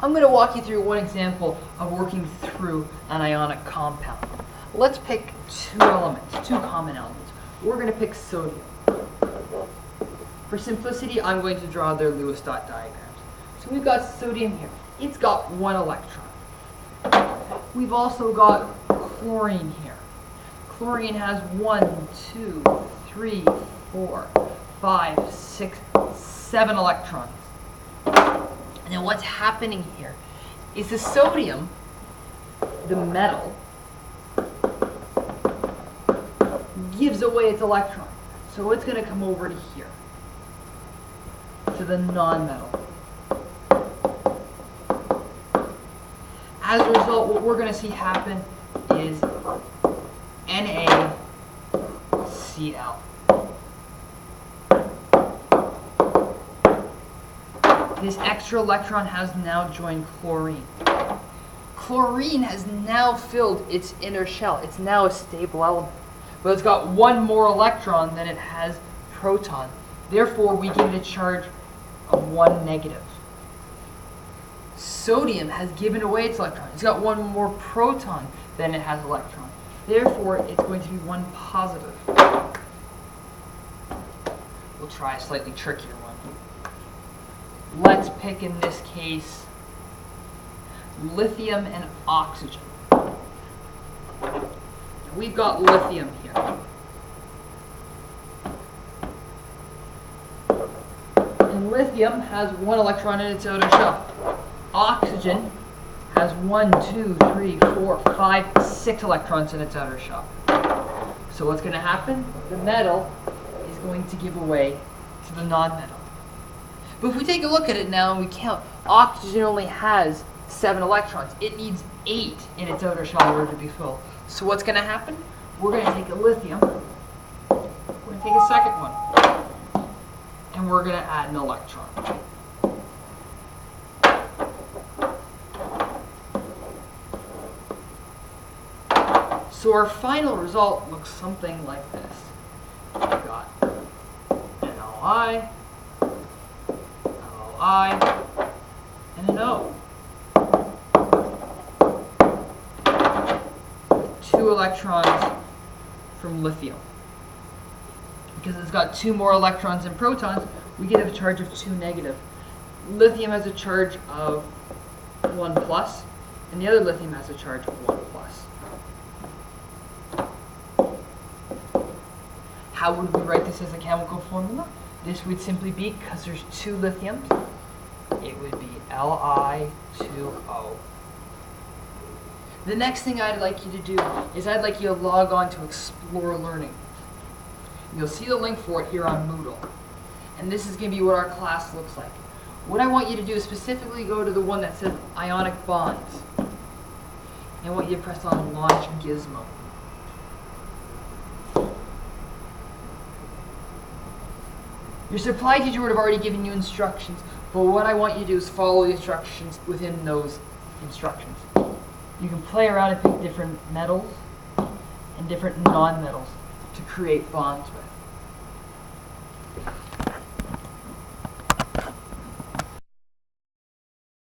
I'm going to walk you through one example of working through an ionic compound. Let's pick two common elements. We're going to pick sodium. For simplicity, I'm going to draw their Lewis dot diagrams. So we've got sodium here. It's got one electron. We've also got chlorine here. Chlorine has 1, 2, 3, 4, 5, 6, 7 electrons. And then what's happening here is the sodium, the metal, gives away its electron. So it's going to come over to here, to the non-metal. As a result, what we're going to see happen is NaCl. This extra electron has now joined chlorine. Chlorine has now filled its inner shell. It's now a stable element. But it's got one more electron than it has proton. Therefore, we give it a charge of 1 negative. Sodium has given away its electron. It's got one more proton than it has electron. Therefore, it's going to be 1 positive. We'll try a slightly trickier one. Let's pick, in this case, lithium and oxygen. We've got lithium here. And lithium has 1 electron in its outer shell. Oxygen has 1, 2, 3, 4, 5, 6 electrons in its outer shell. So what's going to happen? The metal is going to give away to the non-metal. But if we take a look at it now and we count, oxygen only has 7 electrons. It needs 8 in its outer shell in order to be full. So what's going to happen? We're going to take a lithium. We're going to take a second one. And we're going to add an electron. So our final result looks something like this. We've got an Li, LI, and an O. 2 electrons from lithium. Because it's got 2 more electrons and protons, we get a charge of 2 negative. Lithium has a charge of 1 plus, and the other lithium has a charge of 1 plus. How would we write this as a chemical formula? This would simply be, because there's 2 lithiums, it would be Li2O. The next thing I'd like you to do is I'd like you to log on to Explore Learning. You'll see the link for it here on Moodle. And this is going to be what our class looks like. What I want you to do is specifically go to the one that says Ionic Bonds. And I want you to press on Launch Gizmo. Your supply teacher would have already given you instructions, but what I want you to do is follow the instructions within those instructions. You can play around and pick different metals and different non-metals to create bonds with.